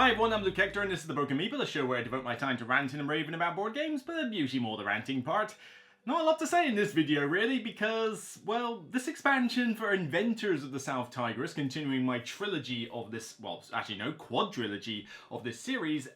Hi everyone, I'm Luke Hector and this is The Broken Meeple, a show where I devote my time to ranting and raving about board games, but usually more the ranting part. Not a lot to say in this video really, because, well, this expansion for Inventors of the South Tigris, continuing my trilogy of this, well, actually no, quadrilogy of this series,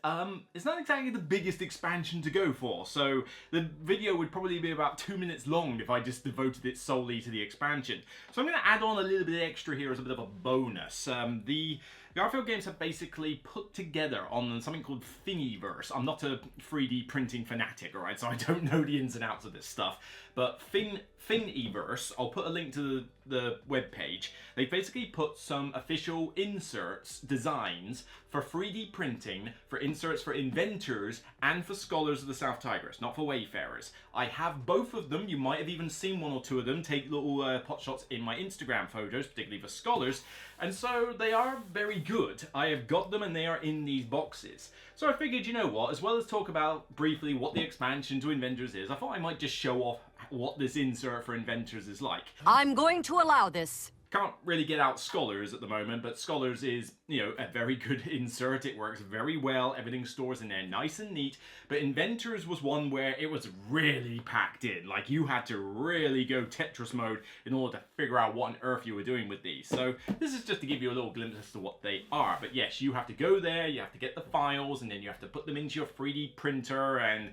is not exactly the biggest expansion to go for, so the video would probably be about 2 minutes long if I just devoted it solely to the expansion. So I'm going to add on a little bit extra here as a bit of a bonus. The Garphill games have basically put together on something called Thingiverse. I'm not a 3D printing fanatic, alright, so I don't know the ins and outs of this stuff. But Thingiverse, I'll put a link to the webpage. They basically put some official inserts, designs, for 3D printing, for inserts for inventors, and for scholars of the South Tigris, not for wayfarers. I have both of them. You might have even seen one or two of them take little pot shots in my Instagram photos, particularly for scholars. And so they are very good. I have got them and they are in these boxes. So I figured, you know what, as well as talk about briefly what the expansion to Inventors is, I thought I might just show off what this insert for Inventors is like. I'm going to allow this. Can't really get out Scholars at the moment, but Scholars is, you know, a very good insert. It works very well. Everything stores in there nice and neat. But Inventors was one where it was really packed in. Like, you had to really go Tetris mode in order to figure out what on earth you were doing with these. So this is just to give you a little glimpse as to what they are. But yes, you have to go there, you have to get the files, and then you have to put them into your 3D printer and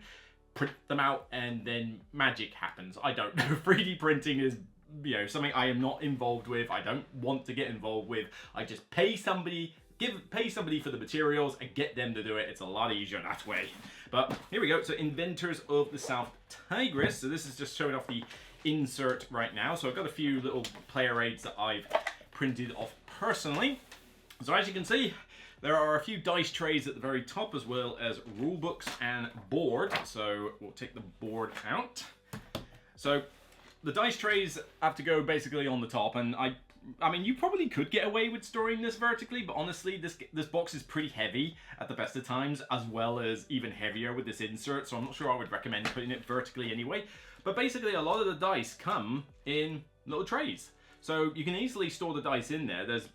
print them out, and then magic happens. I don't know. 3D printing is, you know, something I am not involved with. I don't want to get involved with. I just pay somebody for the materials and get them to do it. It's a lot easier that way. But here we go. So Inventors of the South Tigris. So this is just showing off the insert right now. So I've got a few little player aids that I've printed off personally. So as you can see, there are a few dice trays at the very top, as well as rule books and board. So we'll take the board out. So the dice trays have to go basically on the top, and I mean, you probably could get away with storing this vertically, but honestly, this box is pretty heavy at the best of times, as well as even heavier with this insert, so I'm not sure I would recommend putting it vertically anyway. But basically, a lot of the dice come in little trays. So you can easily store the dice in there. There's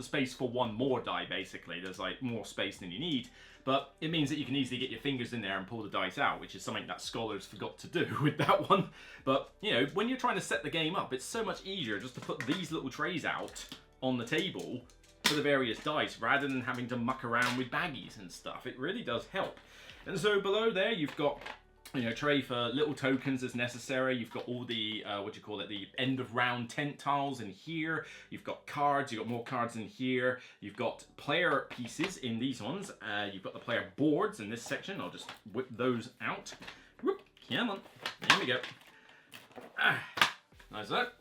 space for one more die, basically. There's like more space than you need. But it means that you can easily get your fingers in there and pull the dice out, which is something that Scholars forgot to do with that one. But, you know, when you're trying to set the game up, it's so much easier just to put these little trays out on the table for the various dice, rather than having to muck around with baggies and stuff. It really does help. And so below there, you've got, you know, tray for little tokens as necessary. You've got all the, the end of round tent tiles in here. You've got cards, you've got more cards in here. You've got player pieces in these ones. You've got the player boards in this section. I'll just whip those out. Whoop, come on, there we go. Nice that.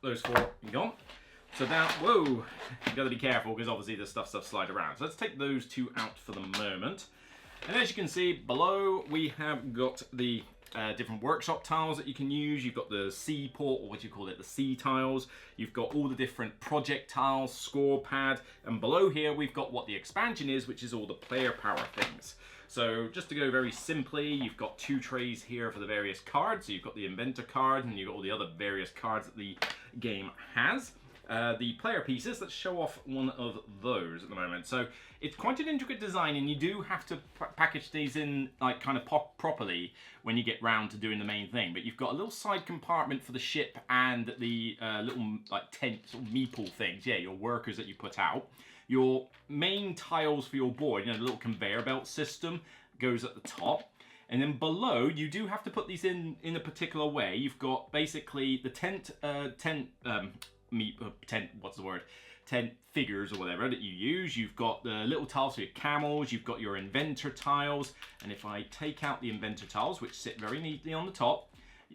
Those four gone. So now, whoa, you gotta be careful because obviously this stuff slide around. So let's take those two out for the moment. And as you can see below, we have got the different workshop tiles that you can use. You've got the C port, or what do you call it, the C tiles. You've got all the different project tiles, score pad, and below here we've got what the expansion is, which is all the player power things. So just to go very simply, you've got two trays here for the various cards. So you've got the inventor card, and you've got all the other various cards that the game has. The player pieces, let's show off one of those at the moment. So it's quite an intricate design, and you do have to package these in like kind of properly when you get round to doing the main thing. But you've got a little side compartment for the ship and the little like tent sort of meeple things, yeah, your workers that you put out. Your main tiles for your board, you know, the little conveyor belt system goes at the top. And then below, you do have to put these in a particular way. You've got basically the tent figures or whatever that you use. You've got the little tiles for your camels, you've got your inventor tiles, and if I take out the inventor tiles, which sit very neatly on the top,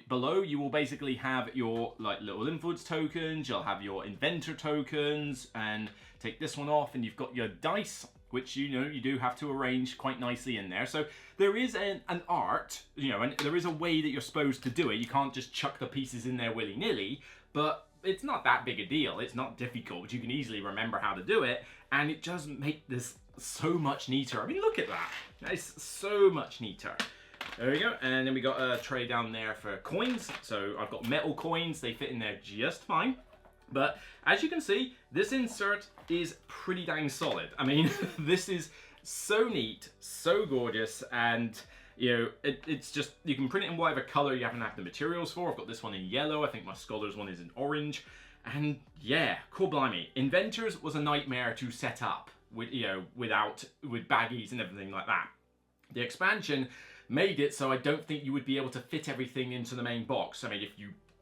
below you will basically have your like little influence tokens, you'll have your inventor tokens, and take this one off and you've got your dice, which, you know, you do have to arrange quite nicely in there. So there is an art, you know, and there is a way that you're supposed to do it. You can't just chuck the pieces in there willy-nilly, but it's not that big a deal. It's not difficult. You can easily remember how to do it, and it does make this so much neater. I mean, look at that. It's so much neater. There we go. And then we got a tray down there for coins. So I've got metal coins. They fit in there just fine. But as you can see, this insert is pretty dang solid. I mean, this is so neat, so gorgeous, and you know, it's just, you can print it in whatever color you happen to have the materials for. I've got this one in yellow, I think my Scholars one is in orange, and yeah, cool blimey. Inventors was a nightmare to set up with, you know, with baggies and everything like that. The expansion made it so I don't think you would be able to fit everything into the main box. I mean, if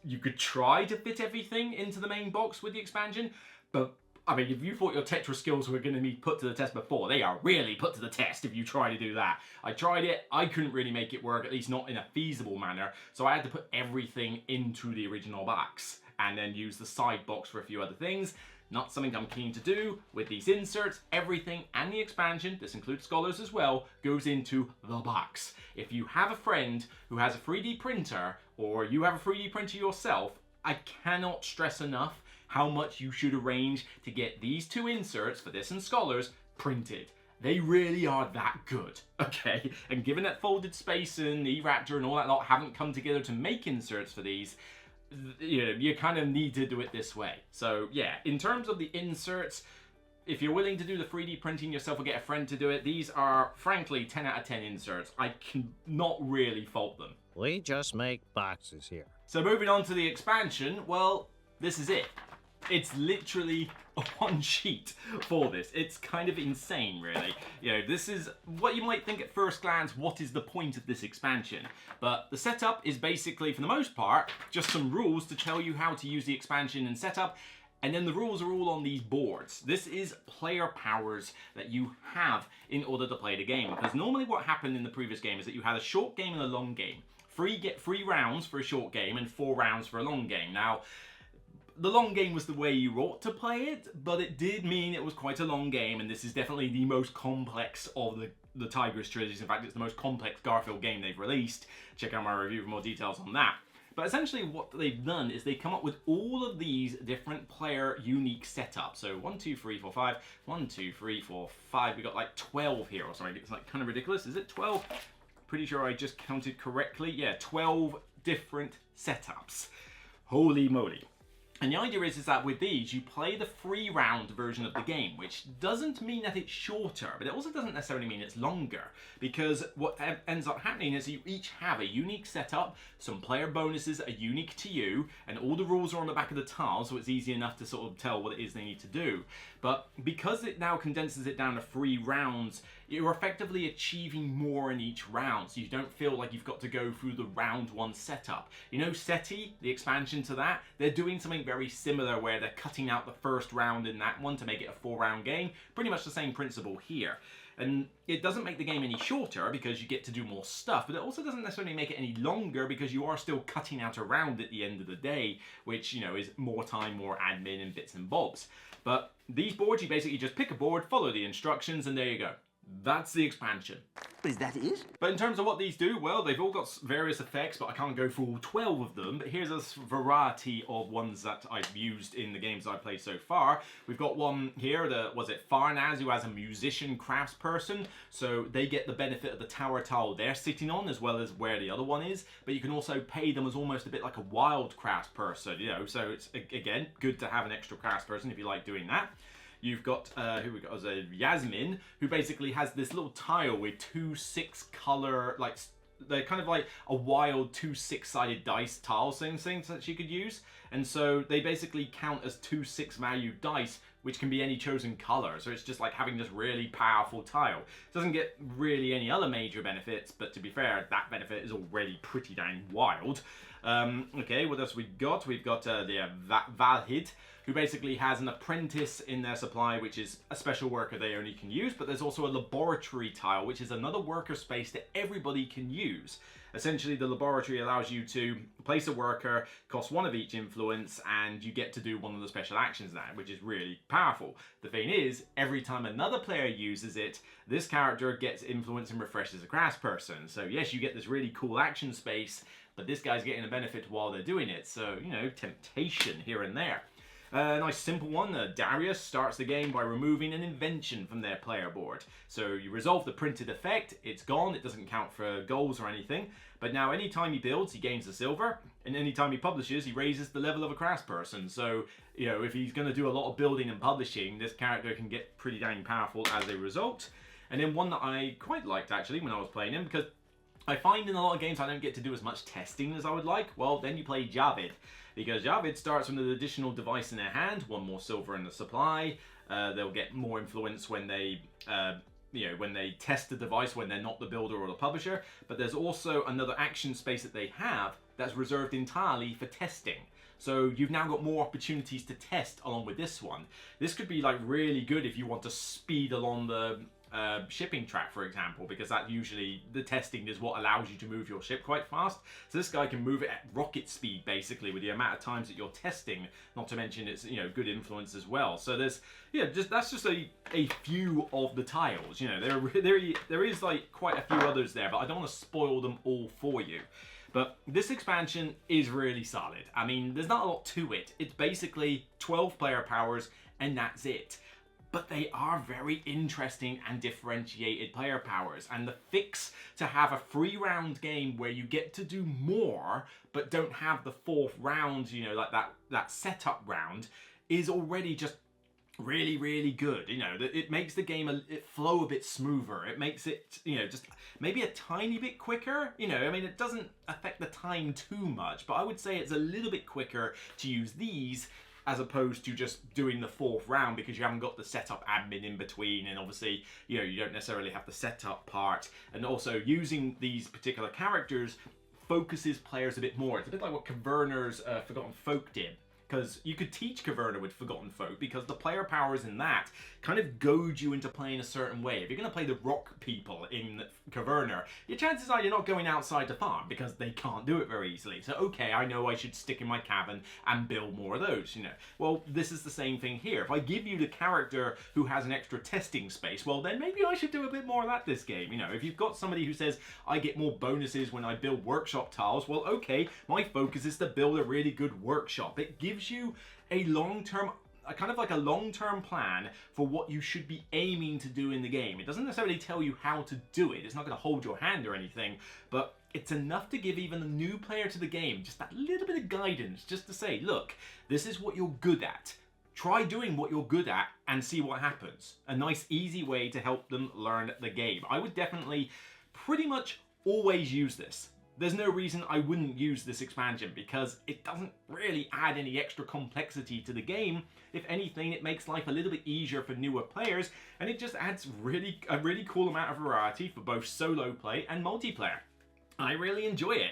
you could try to fit everything into the main box with the expansion, but I mean, if you thought your Tetris skills were going to be put to the test before, they are really put to the test if you try to do that. I tried it, I couldn't really make it work, at least not in a feasible manner, so I had to put everything into the original box, and then use the side box for a few other things. Not something I'm keen to do. With these inserts, everything and the expansion, this includes Scholars as well, goes into the box. If you have a friend who has a 3D printer, or you have a 3D printer yourself, I cannot stress enough how much you should arrange to get these two inserts for this and Scholars printed. They really are that good, okay? And given that Folded Space and E-Raptor and all that lot haven't come together to make inserts for these, you know, you kind of need to do it this way. So yeah, in terms of the inserts, if you're willing to do the 3D printing yourself or get a friend to do it, these are frankly 10 out of 10 inserts. I can not really fault them. We just make boxes here. So moving on to the expansion, well, this is it. It's literally one sheet for this. It's kind of insane, really. You know, this is what you might think at first glance, what is the point of this expansion? But the setup is basically, for the most part, just some rules to tell you how to use the expansion and setup, and then the rules are all on these boards. This is player powers that you have in order to play the game. Because normally what happened in the previous game is that you had a short game and a long game. Get 3 rounds for a short game and 4 rounds for a long game. Now, the long game was the way you ought to play it, but it did mean it was quite a long game, and this is definitely the most complex of the Tigris trilogies. In fact, it's the most complex Garphill game they've released. Check out my review for more details on that. But essentially what they've done is they come up with all of these different player unique setups. So 1, 2, 3, 4, 5, 1, 2, 3, 4, 5. We got like 12 here or something. It's like kind of ridiculous. Is it 12? Pretty sure I just counted correctly. Yeah, 12 different setups. Holy moly. And the idea is that with these, you play the 3-round version of the game, which doesn't mean that it's shorter, but it also doesn't necessarily mean it's longer, because what ends up happening is you each have a unique setup, some player bonuses are unique to you, and all the rules are on the back of the tile, so it's easy enough to sort of tell what it is they need to do. But because it now condenses it down to 3 rounds, you're effectively achieving more in each round, so you don't feel like you've got to go through the round 1 setup. You know, SETI, the expansion to that, they're doing something very similar where they're cutting out the first round in that one to make it a 4-round game. Pretty much the same principle here. And it doesn't make the game any shorter because you get to do more stuff, but it also doesn't necessarily make it any longer because you are still cutting out a round at the end of the day, which, you know, is more time, more admin and bits and bobs. But these boards, you basically just pick a board, follow the instructions, and there you go. That's the expansion. Is that it? But in terms of what these do, well, they've all got various effects, but I can't go through all 12 of them. But here's a variety of ones that I've used in the games I've played so far. We've got one here, Farnaz, who has a musician craftsperson. So they get the benefit of the tower tile they're sitting on, as well as where the other one is. But you can also pay them as almost a bit like a wild craftsperson, you know. So it's, again, good to have an extra craftsperson if you like doing that. You've got, who we got, Yasmin, who basically has this little tile with 2 6-color, like, they're kind of like a wild 2 6-sided dice tile things that she could use. And so they basically count as 2 6-value dice, which can be any chosen color. So it's just like having this really powerful tile. It doesn't get really any other major benefits, but to be fair, that benefit is already pretty dang wild. Okay, what else we got? We've got the Valhid, who basically has an apprentice in their supply, which is a special worker they only can use, but there's also a laboratory tile, which is another worker space that everybody can use. Essentially, the laboratory allows you to place a worker, cost 1 of each influence, and you get to do one of the special actions now, which is really powerful. The thing is, every time another player uses it, this character gets influence and refreshes a craftsperson. So yes, you get this really cool action space, but this guy's getting a benefit while they're doing it. So, you know, temptation here and there. A nice simple one, Darius starts the game by removing an invention from their player board. So you resolve the printed effect, it's gone, it doesn't count for goals or anything, but now anytime he builds, he gains a silver, and anytime he publishes, he raises the level of a craftsperson. So, you know, if he's going to do a lot of building and publishing, this character can get pretty dang powerful as a result. And then one that I quite liked actually when I was playing him, because I find in a lot of games I don't get to do as much testing as I would like. Well, then you play Javid, because Javid starts with an additional device in their hand, one more silver in the supply. They'll get more influence when they when they test the device when they're not the builder or the publisher. But there's also another action space that they have that's reserved entirely for testing. So you've now got more opportunities to test along with this one. This could be like really good if you want to speed along the shipping track, for example, because that usually, the testing is what allows you to move your ship quite fast. So this guy can move it at rocket speed, basically, with the amount of times that you're testing, not to mention it's, good influence as well. So there's, that's just a few of the tiles. There is like quite a few others there, but I don't want to spoil them all for you. But this expansion is really solid. I mean, there's not a lot to it. It's basically 12 player powers, and that's it. But they are very interesting and differentiated player powers. And the fix to have a 3-round game where you get to do more, but don't have the 4th round, like that setup round, is already just really, really good. It makes the game it flow a bit smoother. It makes it, just maybe a tiny bit quicker. I mean, it doesn't affect the time too much, but I would say it's a little bit quicker to use these as opposed to just doing the 4th round, because you haven't got the setup admin in between, and obviously, you don't necessarily have the setup part. And also, using these particular characters focuses players a bit more. It's a bit like what Caverna's Forgotten Folk did. Because you could teach Caverna with Forgotten Folk, because the player powers in that kind of goad you into playing a certain way. If you're going to play the rock people in Caverna, your chances are you're not going outside to farm, because they can't do it very easily. So, okay, I know I should stick in my cabin and build more of those, Well, this is the same thing here. If I give you the character who has an extra testing space, well, then maybe I should do a bit more of that this game. If you've got somebody who says, I get more bonuses when I build workshop tiles, well, okay, my focus is to build a really good workshop. It gives you a long-term, kind of like a long-term plan for what you should be aiming to do in the game. It doesn't necessarily tell you how to do it. It's not going to hold your hand or anything, but it's enough to give even a new player to the game just that little bit of guidance, just to say, look, this is what you're good at. Try doing what you're good at and see what happens. A nice, easy way to help them learn the game. I would definitely pretty much always use this. There's no reason I wouldn't use this expansion, because it doesn't really add any extra complexity to the game. If anything, it makes life a little bit easier for newer players, and it just adds a really cool amount of variety for both solo play and multiplayer. I really enjoy it.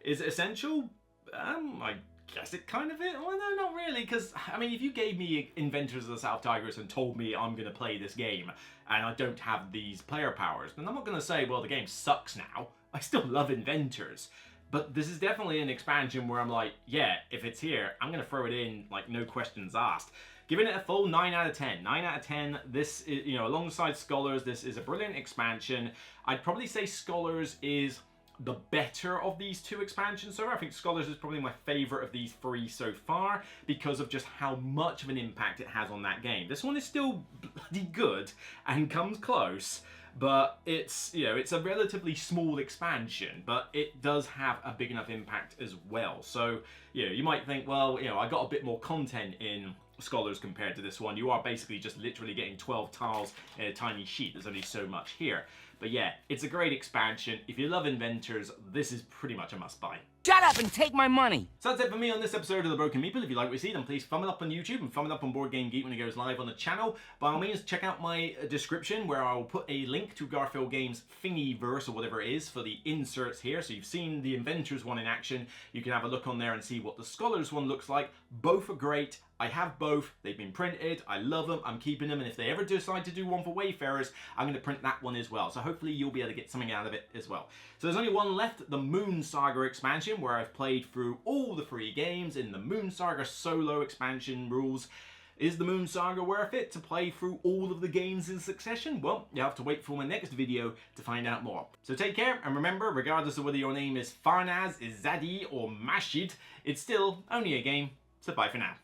Is it essential? I guess it kind of is. Well, no, not really, because, I mean, if you gave me Inventors of the South Tigris and told me I'm going to play this game, and I don't have these player powers, then I'm not going to say, well, the game sucks now. I still love Inventors, but this is definitely an expansion where I'm like, yeah, if it's here, I'm going to throw it in, like, no questions asked. Giving it a full 9 out of 10. 9 out of 10, this is, alongside Scholars, this is a brilliant expansion. I'd probably say Scholars is the better of these two expansions so far. I think Scholars is probably my favorite of these 3 so far, because of just how much of an impact it has on that game. This one is still bloody good and comes close, but it's, it's a relatively small expansion, but it does have a big enough impact as well. So, you might think, well, I got a bit more content in Scholars compared to this one. You are basically just literally getting 12 tiles in a tiny sheet. There's only so much here. But yeah, it's a great expansion. If you love Inventors, this is pretty much a must-buy. Shut up and take my money! So that's it for me on this episode of The Broken Meeple. If you like what you see, then please thumb it up on YouTube and thumb it up on Board Game Geek when it goes live on the channel. By all means, check out my description where I will put a link to Garphill Games' Thingiverse, or whatever it is, for the inserts here. So you've seen the Inventors one in action. You can have a look on there and see what the Scholars one looks like. Both are great. I have both. They've been printed. I love them. I'm keeping them. And if they ever decide to do one for Wayfarers, I'm going to print that one as well. So hopefully you'll be able to get something out of it as well. So there's only one left, the Moon Saga expansion, where I've played through all the 3 games in the Moon Saga solo expansion rules. Is the Moon Saga worth it to play through all of the games in succession? Well, you have to wait for my next video to find out more. So take care, and remember, regardless of whether your name is Farnaz, Izadi, or Mashid, it's still only a game. So bye for now.